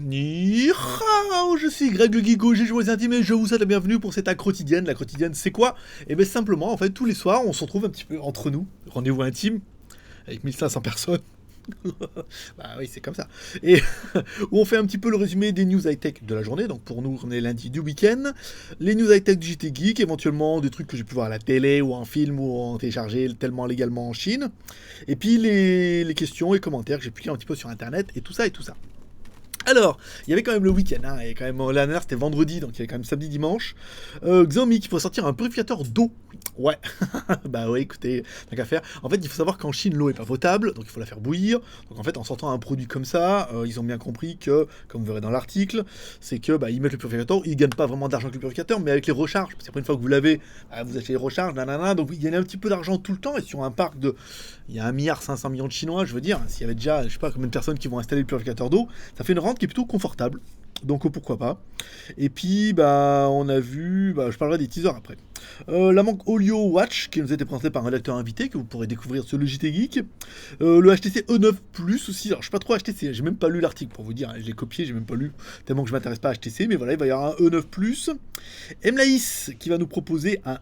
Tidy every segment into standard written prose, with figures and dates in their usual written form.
Ni hao, je suis Greg le Geeko, j'ai joué aux intimes et je vous souhaite la bienvenue pour cette A quotidienne. La quotidienne, c'est quoi? Et bien simplement, en fait, tous les soirs, on se retrouve un petit peu entre nous, rendez-vous intime, avec 1500 personnes. Bah oui, c'est comme ça. Et où on fait un petit peu le résumé des news high-tech de la journée. Donc pour nous, on est lundi du week-end. Les news high-tech du JT Geek, éventuellement des trucs que j'ai pu voir à la télé ou en film ou en téléchargé tellement légalement en Chine. Et puis les questions et commentaires que j'ai pu lire un petit peu sur internet et tout ça et tout ça. Alors, il y avait quand même le week-end, hein, et quand même, la dernière c'était vendredi, donc il y avait quand même samedi, dimanche. Xiaomi qui pourrait sortir un purificateur d'eau. Ouais, bah ouais, écoutez, tant qu'à faire. En fait, il faut savoir qu'en Chine, l'eau est pas potable, donc il faut la faire bouillir. Donc en fait, en sortant un produit comme ça, ils ont bien compris que, comme vous verrez dans l'article, c'est que ils mettent le purificateur, ils gagnent pas vraiment d'argent avec le purificateur, mais avec les recharges. Parce qu'après, une fois que vous l'avez, vous achetez les recharges, nanana, donc ils gagnent un petit peu d'argent tout le temps, et sur un parc de. Il y a 1,5 milliard de Chinois, je veux dire, s'il y avait déjà, je sais pas combien de personnes qui vont installer le purificateur d'eau, ça fait une rente qui est plutôt confortable. Donc pourquoi pas. Et puis on a vu, je parlerai des teasers après. La marque Olio Watch qui nous a été présentée par un rédacteur invité que vous pourrez découvrir sur le JT Geek. Le HTC E9 Plus aussi. Alors je suis pas trop HTC, j'ai même pas lu l'article pour vous dire. Je l'ai copié, j'ai même pas lu tellement que je m'intéresse pas à HTC. Mais voilà, il va y avoir un E9 Plus. MLAIS qui va nous proposer un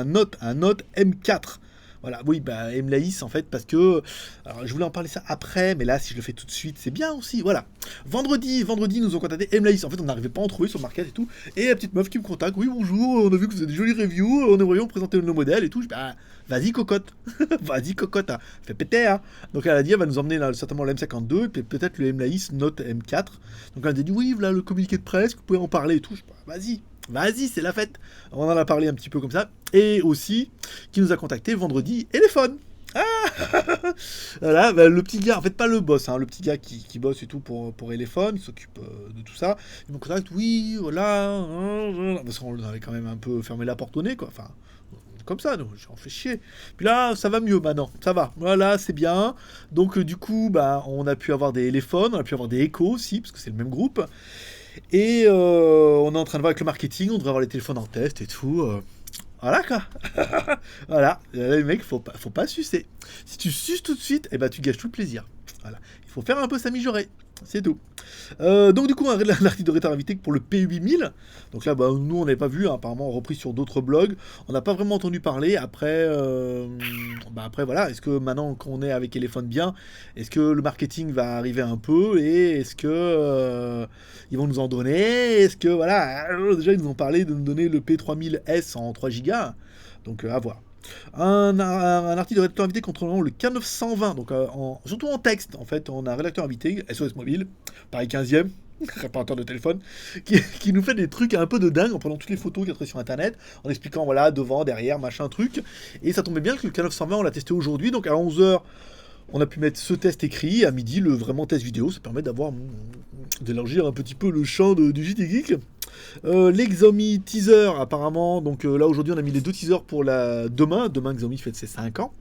Note M4. Voilà, oui, MLAIS en fait, parce que. Alors, je voulais en parler ça après, mais là, si je le fais tout de suite, c'est bien aussi. Voilà. Vendredi, nous ont contacté MLAIS. En fait, on n'arrivait pas à en trouver sur le market et tout. Et la petite meuf qui me contacte. Oui, bonjour, on a vu que vous avez des jolies reviews. On aimerait vous présenter nos modèles et tout. Vas-y, cocotte. Vas-y, cocotte. Hein. Fait péter, hein. Donc, elle a dit, elle va nous emmener certainement le M52 et puis peut-être le MLAIS Note M4. Donc, elle a dit, oui, voilà le communiqué de presse, vous pouvez en parler et tout. Vas-y, c'est la fête. On en a parlé un petit peu comme ça. Et aussi, qui nous a contacté vendredi, Elephone. Ah voilà, le petit gars, en fait pas le boss, hein, le petit gars qui bosse et tout pour Elephone, il s'occupe de tout ça. Il me contacte, oui, voilà, parce qu'on avait quand même un peu fermé la porte au nez, quoi. Enfin, comme ça, nous, j'en fais chier. Puis là, ça va mieux maintenant, ça va. Voilà, c'est bien. Donc du coup, on a pu avoir des Elephone, on a pu avoir des Echo aussi, parce que c'est le même groupe. Et on est en train de voir avec le marketing, on devrait avoir les téléphones en test et tout. Voilà quoi. Voilà, les mecs, faut pas sucer. Si tu suces tout de suite, tu gâches tout le plaisir. Voilà, il faut faire un peu s'améliorer. C'est tout. Donc du coup, un article de rétard invité pour le P8000. Donc là, nous, on n'avait pas vu, hein, apparemment repris sur d'autres blogs. On n'a pas vraiment entendu parler. Après, voilà, est-ce que maintenant qu'on est avec Elephone bien, est-ce que le marketing va arriver un peu et est-ce que ils vont nous en donner? Est-ce que, voilà, déjà, ils nous ont parlé de nous donner le P3000S en 3 Go. Donc, à voir. Un article de rédacteur invité contrôlant le K920, donc surtout en texte, en fait, on a un rédacteur invité, SOS Mobile, Paris 15e, réparateur de téléphone, qui nous fait des trucs un peu de dingue en prenant toutes les photos qu'il y a trouvées sur internet, en expliquant, voilà, devant, derrière, machin, truc, et ça tombait bien que le K920, on l'a testé aujourd'hui, donc à 11h, on a pu mettre ce test écrit, à midi, le vraiment test vidéo, ça permet d'élargir un petit peu le champ du JT Geek. Les Xiaomi teaser apparemment, donc là aujourd'hui on a mis les 2 teasers pour demain Xiaomi fête ses 5 ans.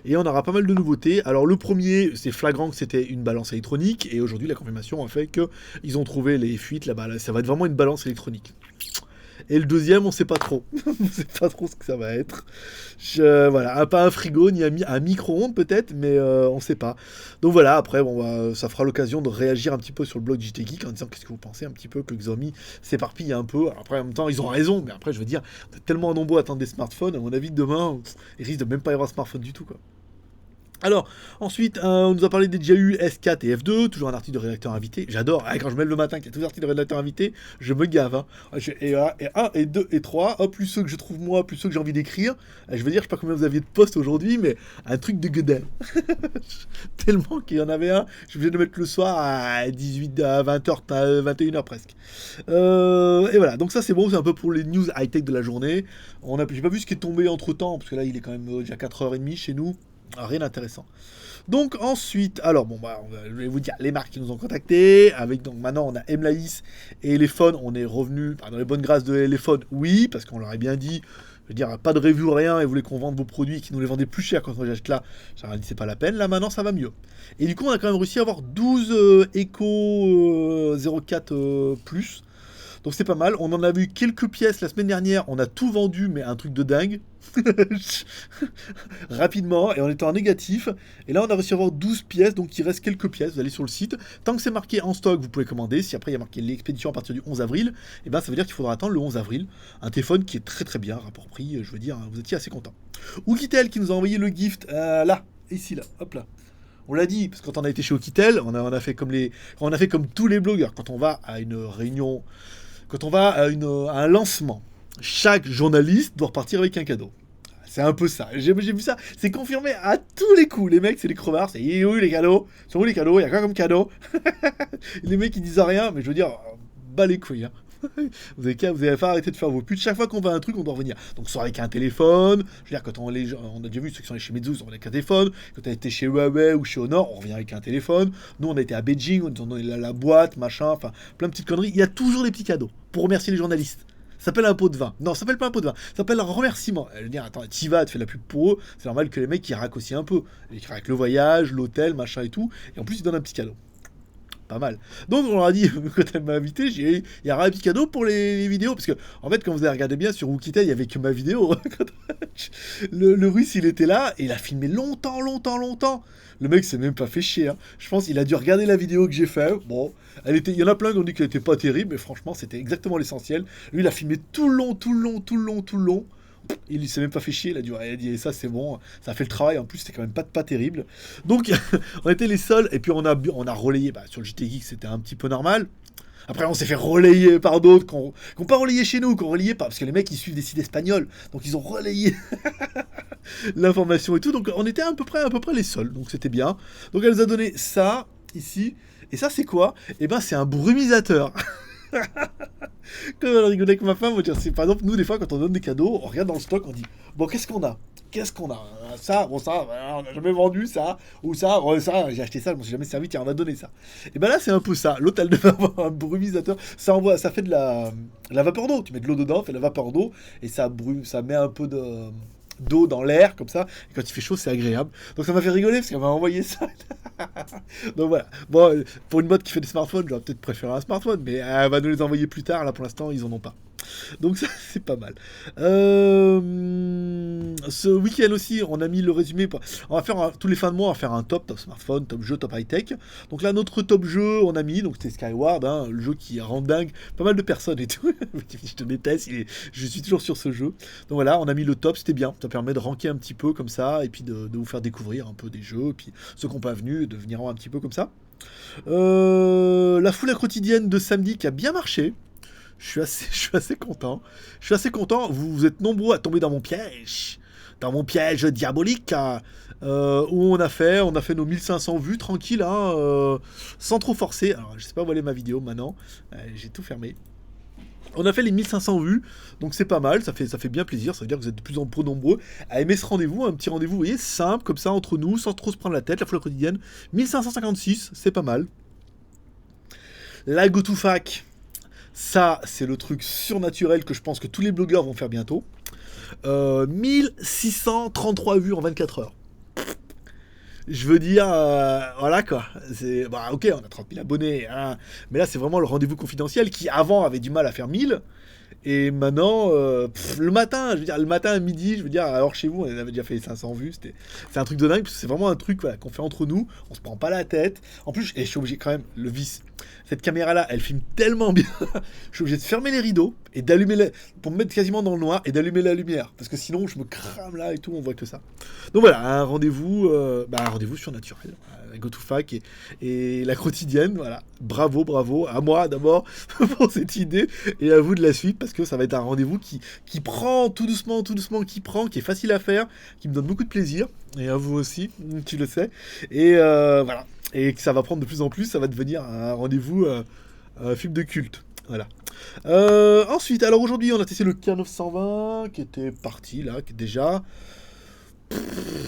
Et on aura pas mal de nouveautés. Alors le premier, c'est flagrant que c'était une balance électronique, et aujourd'hui la confirmation a fait qu'ils ont trouvé les fuites là-bas, ça va être vraiment une balance électronique. Et le deuxième, on sait pas trop. On sait pas trop ce que ça va être. Voilà, pas un frigo, ni un micro-ondes peut-être, mais on sait pas. Donc voilà, après, ça fera l'occasion de réagir un petit peu sur le blog JT Geek en disant qu'est-ce que vous pensez un petit peu que Xiaomi s'éparpille un peu. Alors après, en même temps, ils ont raison, mais après, je veux dire, on est tellement nombreux à attendre des smartphones, à mon avis, demain, il risque de même pas y avoir de smartphone du tout, quoi. Alors, ensuite, on nous a parlé des DJI S4 et F2, toujours un article de rédacteur invité. J'adore, quand je me lève le matin, qu'il y a tous les articles de rédacteur invité, je me gave. Hein. Et 1, et 2, et 3, plus ceux que je trouve moi, plus ceux que j'ai envie d'écrire. Je veux dire, je sais pas combien vous aviez de posts aujourd'hui, mais un truc de gueudin. Tellement qu'il y en avait un, je suis obligé de le mettre le soir à 20h, 21h presque. Et voilà, donc ça c'est bon, c'est un peu pour les news high-tech de la journée. J'ai pas vu ce qui est tombé entre temps, parce que là il est quand même déjà 4h30 chez nous. Rien d'intéressant. Donc ensuite, alors je vais vous dire les marques qui nous ont contactés. Donc maintenant on a MLAIS et Elephone. On est revenu dans les bonnes grâces de Elephone, oui, parce qu'on leur a bien dit, je veux dire, pas de review, rien, et voulaient qu'on vende vos produits, qui nous les vendaient plus cher quand on les achète là. J'aurais dit c'est pas la peine. Là maintenant ça va mieux. Et du coup on a quand même réussi à avoir 12 Echo 04 Plus. Donc c'est pas mal. On en a vu quelques pièces la semaine dernière. On a tout vendu, mais un truc de dingue. Rapidement, et on était en négatif. Et là, on a réussi à avoir 12 pièces, donc il reste quelques pièces. Vous allez sur le site. Tant que c'est marqué en stock, vous pouvez commander. Si après, il y a marqué l'expédition à partir du 11 avril, et ben ça veut dire qu'il faudra attendre le 11 avril. Un téléphone qui est très très bien, rapport prix, je veux dire, vous étiez assez content. Oukitel qui nous a envoyé le gift, là, ici, là, hop là. On l'a dit, parce que quand on a été chez Oukitel, on a fait comme tous les blogueurs. Quand on va à une réunion, quand on va à un lancement, chaque journaliste doit repartir avec un cadeau. C'est un peu ça. J'ai vu ça. C'est confirmé à tous les coups. Les mecs, c'est des crevards. C'est où les cadeaux? Sont où les cadeaux? Il y a quoi comme cadeau? Les mecs, ils disent rien, mais je veux dire, bas les couilles. Hein. Vous avez pas arrêté de faire vos putes. Chaque fois qu'on va à un truc, on doit revenir. Donc, soit avec un téléphone. Je veux dire, quand on a déjà vu ceux qui sont allés chez Meizu, ils ont avec un téléphone. Quand on a été chez Huawei ou chez Honor, on revient avec un téléphone. Nous, on a été à Beijing, on nous a donné la boîte, machin, enfin, plein de petites conneries. Il y a toujours des petits cadeaux pour remercier les journalistes. Ça s'appelle un pot de vin. Non, ça s'appelle pas un pot de vin. Ça s'appelle un remerciement. Elle veut dire, attends, t'y vas, tu fais la pub pour eux. C'est normal que les mecs, ils raquent aussi un peu. Ils raquent le voyage, l'hôtel, machin et tout. Et en plus, ils donnent un petit cadeau. Pas mal. Donc, on leur a dit, quand elle m'a invité, il y aura un petit cadeau pour les vidéos. Parce que, en fait, quand vous avez regardé bien sur Oukitel, il y avait que ma vidéo. le russe, il était là et il a filmé longtemps. Le mec s'est même pas fait chier. Hein. Je pense qu'il a dû regarder la vidéo que j'ai fait. Bon, il y en a plein qui ont dit qu'elle était pas terrible, mais franchement, c'était exactement l'essentiel. Lui, il a filmé tout le long. Il s'est même pas fait chier, il a dit ça c'est bon, ça a fait le travail, en plus c'était quand même pas terrible. Donc on était les seuls, et puis on a relayé, sur le JT Geek c'était un petit peu normal. Après on s'est fait relayer par d'autres, qui n'ont pas relayé chez nous, qui ont relayé parce que les mecs ils suivent des sites espagnols, donc ils ont relayé l'information et tout, donc on était à peu près les seuls, donc c'était bien. Donc elle nous a donné ça, ici, et ça c'est quoi? Eh ben c'est un brumisateur. Comme elle rigolait avec ma femme, on va dire, par exemple, nous, des fois, quand on donne des cadeaux, on regarde dans le stock, on dit, bon, qu'est-ce qu'on a? Ça, bon, ça, on n'a jamais vendu ça, ou ça, ça, j'ai acheté ça, je m'en suis jamais servi, tiens, on a donné ça. Et ben là, c'est un peu ça. L'autre, elle devait avoir un brumisateur. Ça fait de la vapeur d'eau. Tu mets de l'eau dedans, fait de la vapeur d'eau, et ça met un peu d'eau dans l'air, comme ça, et quand il fait chaud, c'est agréable. Donc ça m'a fait rigoler, parce qu'elle m'a envoyé ça. Donc voilà. Bon, pour une boîte qui fait des smartphones, j'aurais peut-être préféré un smartphone, mais elle va nous les envoyer plus tard. Là, pour l'instant, ils en ont pas. Donc ça, c'est pas mal. Ce week-end aussi, on a mis le résumé. On va faire tous les fins de mois, on va faire un top smartphone, top jeu, top high-tech. Donc là, notre top jeu, on a mis, donc c'était Skyward, hein, le jeu qui rend dingue pas mal de personnes et tout. Je te déteste, je suis toujours sur ce jeu. Donc voilà, on a mis le top, c'était bien. Ça permet de ranker un petit peu comme ça, et puis de vous faire découvrir un peu des jeux, et puis ceux qui n'ont pas venu, de venir un petit peu comme ça. La foule quotidienne de samedi qui a bien marché. Je suis assez content. Vous êtes nombreux à tomber dans mon piège. Dans mon piège diabolique. Où on a fait nos 1500 vues tranquille, hein, sans trop forcer. Alors, je sais pas où aller ma vidéo maintenant. J'ai tout fermé. On a fait les 1500 vues, donc c'est pas mal, ça fait bien plaisir, ça veut dire que vous êtes de plus en plus nombreux à aimer ce rendez-vous, un petit rendez-vous, vous voyez, simple, comme ça, entre nous, sans trop se prendre la tête, la foule quotidienne. 1556, c'est pas mal. La GoToFac, ça, c'est le truc surnaturel que je pense que tous les blogueurs vont faire bientôt. 1633 vues en 24 heures. Je veux dire, voilà quoi. Ok, on a 30 000 abonnés, hein, mais là c'est vraiment le rendez-vous confidentiel qui avant avait du mal à faire 1000. Et maintenant, le matin à midi, je veux dire, alors chez vous, on avait déjà fait 500 vues, c'est un truc de dingue, parce que c'est vraiment un truc qu'on fait entre nous, on se prend pas la tête. En plus, je suis obligé quand même, cette caméra-là, elle filme tellement bien, je suis obligé de fermer les rideaux, et pour me mettre quasiment dans le noir, et d'allumer la lumière, parce que sinon, je me crame là et tout, on voit que ça. Donc voilà, un rendez-vous surnaturel, GoToFac et la quotidienne, voilà. Bravo, à moi d'abord pour cette idée, et à vous de la suite, parce que ça va être un rendez-vous qui prend tout doucement, qui est facile à faire, qui me donne beaucoup de plaisir, et à vous aussi, tu le sais, et voilà, et que ça va prendre de plus en plus, ça va devenir un rendez-vous film de culte, voilà. Ensuite, alors aujourd'hui, on a testé le K920, qui était parti, là, qui est déjà...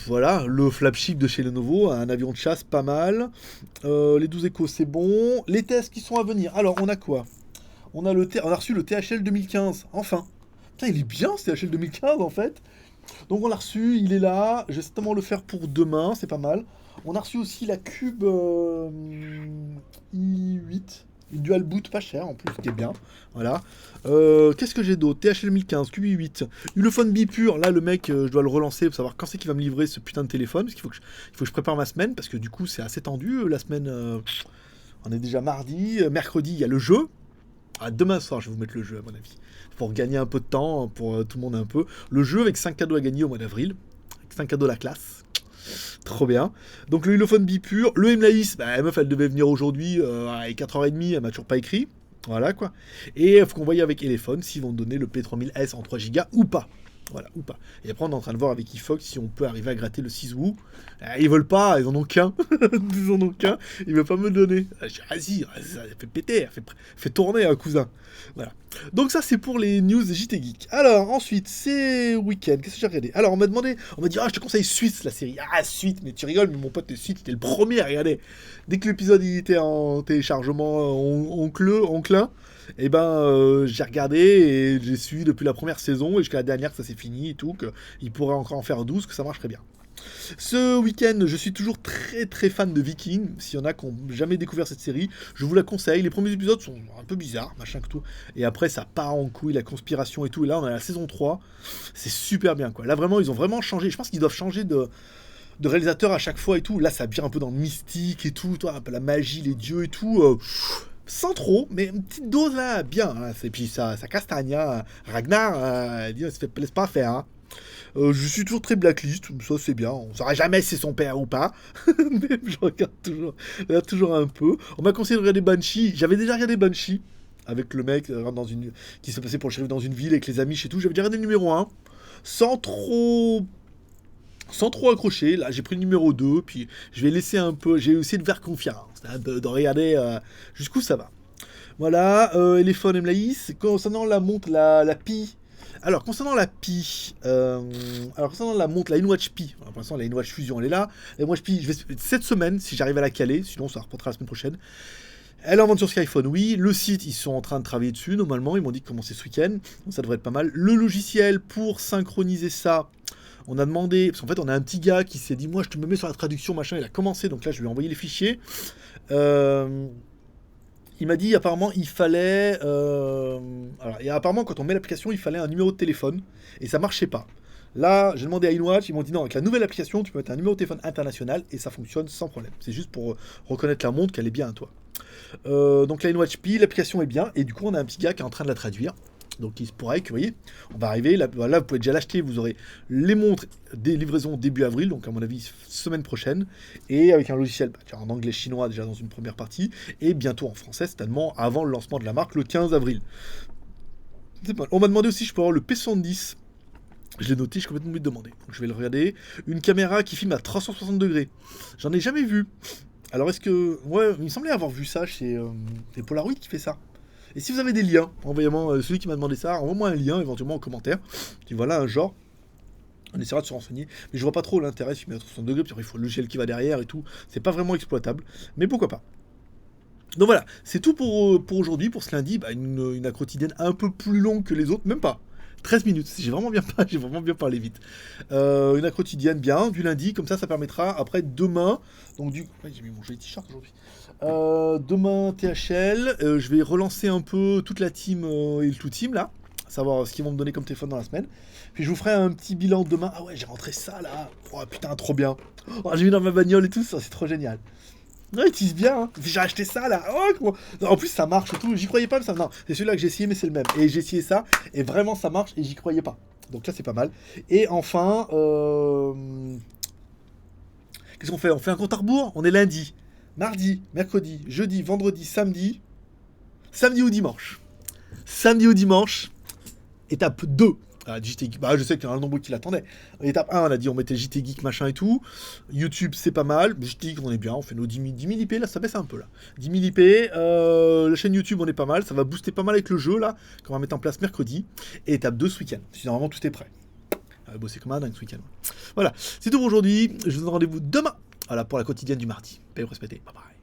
Voilà, le flagship de chez Lenovo, un avion de chasse pas mal. Les 12 échos, c'est bon. Les tests qui sont à venir. Alors, on a quoi? On a reçu le THL 2015, enfin. Putain, il est bien ce THL 2015 en fait. Donc on l'a reçu, il est là. Je vais certainement le faire pour demain, c'est pas mal. On a reçu aussi la Cube i8. Une dual boot pas cher en plus, ce qui est bien. Voilà. Qu'est-ce que j'ai d'autre? THL 1015, QB8, Ulefone Bipure. Là, le mec, je dois le relancer pour savoir quand c'est qu'il va me livrer ce putain de téléphone. Parce qu'il faut que je prépare ma semaine. Parce que du coup, c'est assez tendu. La semaine, on est déjà mardi. Mercredi, il y a le jeu. Ah, demain soir, je vais vous mettre le jeu, à mon avis. Pour gagner un peu de temps, pour tout le monde un peu. Le jeu avec 5 cadeaux à gagner au mois d'avril. Avec 5 cadeaux à la classe. Trop bien. Donc le Ulefone Bipure. Le Emlaïs, bah, la meuf, elle devait venir aujourd'hui à 4h30. Elle m'a toujours pas écrit. Voilà quoi. Et il faut qu'on voie avec Elephone s'ils vont donner le P3000S en 3 Go ou pas. Voilà, ou pas. Et après, on est en train de voir avec Efox si on peut arriver à gratter le 6 Woo. Ils veulent pas, ils en ont qu'un. Ils en ont qu'un. Ils veulent pas me le donner. Je dis, vas-y, ça fait péter, fait tourner un cousin. Voilà. Donc ça, c'est pour les news JT Geek. Alors, ensuite, c'est week-end. Qu'est-ce que j'ai regardé? Alors, on m'a demandé, on m'a dit, je te conseille Suite, la série. Ah, Suite, mais tu rigoles, mais mon pote, Suite, il était le premier à regarder. Dès que l'épisode il était en téléchargement enclin, et ben j'ai regardé et j'ai suivi depuis la première saison et jusqu'à la dernière que ça s'est fini et tout, qu'il pourrait encore en faire 12, que ça marcherait bien. Ce week-end, je suis toujours très très fan de Vikings. S'il y en a qui n'ont jamais découvert cette série, je vous la conseille. Les premiers épisodes sont un peu bizarres, machin que tout. Et après, ça part en couille, la conspiration et tout. Et là, on a la saison 3. C'est super bien, quoi. Là, vraiment, ils ont vraiment changé. Je pense qu'ils doivent changer de réalisateur à chaque fois et tout. Là, ça vient un peu dans le mystique et tout. Toi, un peu la magie, les dieux et tout. Sans trop, mais une petite dose là, bien. Hein. Et puis ça castagne. Hein. Ragnar, il se laisse pas faire. Hein. Je suis toujours très blacklist, ça c'est bien. On saura jamais si c'est son père ou pas. Mais je regarde toujours un peu. On m'a conseillé de regarder Banshee. J'avais déjà regardé Banshee avec le mec qui s'est passé pour le shérif dans une ville avec les amis chez tout. J'avais déjà regardé le numéro 1 sans trop accrocher. Là, j'ai pris le numéro 2, puis je vais laisser un peu. J'ai essayé de faire confiance, hein, de regarder jusqu'où ça va. Voilà, Elephone et Mlaïs. Concernant la montre, la Pi. Alors, concernant la Pi, concernant la montre, la InWatch Pi, pour l'instant, la InWatch Fusion, elle est là. La InWatch Pi, cette semaine, si j'arrive à la caler, sinon ça reportera la semaine prochaine. Elle est en vente sur Skyphone, oui. Le site, ils sont en train de travailler dessus, normalement. Ils m'ont dit de commencer ce week-end. Donc ça devrait être pas mal. Le logiciel pour synchroniser ça, on a demandé, parce qu'en fait, on a un petit gars qui s'est dit, moi, je te me mets sur la traduction, machin. Il a commencé, donc là, je lui ai envoyé les fichiers. Il m'a dit, apparemment, il fallait... et apparemment, quand on met l'application, il fallait un numéro de téléphone. Et ça marchait pas. Là, j'ai demandé à InWatch, ils m'ont dit non, avec la nouvelle application, tu peux mettre un numéro de téléphone international et ça fonctionne sans problème. C'est juste pour reconnaître la montre qu'elle est bien à toi. Donc la InWatch Pi, l'application est bien, et du coup, on a un petit gars qui est en train de la traduire. Donc il se pourrait que, vous voyez, on va arriver, là vous pouvez déjà l'acheter, vous aurez les montres des livraisons début avril, donc à mon avis semaine prochaine, et avec un logiciel en anglais chinois déjà dans une première partie, et bientôt en français, certainement avant le lancement de la marque le 15 avril. On m'a demandé aussi si je peux avoir le P70. Je l'ai noté, je suis complètement oublié de demander. Donc je vais le regarder. Une caméra qui filme à 360 degrés. J'en ai jamais vu. Alors est-ce que... Ouais, il me semblait avoir vu ça chez Polaroid qui fait ça. Et si vous avez des liens, envoyez-moi, celui qui m'a demandé ça, envoie-moi un lien éventuellement en commentaire. Puis voilà un genre. On essaiera de se renseigner. Mais je vois pas trop l'intérêt si je mets à 360 degrés, parce qu'il faut le logiciel qui va derrière et tout. C'est pas vraiment exploitable. Mais pourquoi pas. Donc voilà, c'est tout pour aujourd'hui, pour ce lundi. Bah, une accro quotidienne un peu plus longue que les autres, même pas. 13 minutes, j'ai vraiment bien parlé vite. Une accro quotidienne bien, du lundi, comme ça permettra après demain. Donc j'ai mis mon joli t-shirt aujourd'hui. Demain THL, je vais relancer un peu toute la team et le tout team là, savoir ce qu'ils vont me donner comme téléphone dans la semaine. Puis je vous ferai un petit bilan demain. Ah ouais, j'ai rentré ça là. Oh putain, trop bien. Oh, j'ai mis dans ma bagnole et tout, ça c'est trop génial. Non, ils tissent bien, hein. J'ai acheté ça là. Oh, comment... En plus, ça marche et tout. J'y croyais pas, mais ça. Non, c'est celui-là que j'ai essayé, mais c'est le même. Et j'ai essayé ça, et vraiment ça marche, et j'y croyais pas. Donc là, c'est pas mal. Et enfin, qu'est-ce qu'on fait? On fait un compte à rebours. On est lundi, mardi, mercredi, jeudi, vendredi, samedi. Samedi ou dimanche. Samedi ou dimanche. Étape 2. JT Geek, bah je sais qu'il y en a un nombre qui l'attendait. Étape 1, on a dit on mettait JT Geek machin et tout. YouTube c'est pas mal. JT Geek on est bien, on fait nos 10 000 IP, là ça baisse un peu là. 10 000 IP, la chaîne YouTube on est pas mal, ça va booster pas mal avec le jeu là, qu'on va mettre en place mercredi. Et étape 2 ce week-end, si normalement tout est prêt. On va bosser comme un dingue ce week-end. Voilà, c'est tout pour aujourd'hui, je vous donne rendez-vous demain, voilà, pour la quotidienne du mardi. Paix respectez, bye bye.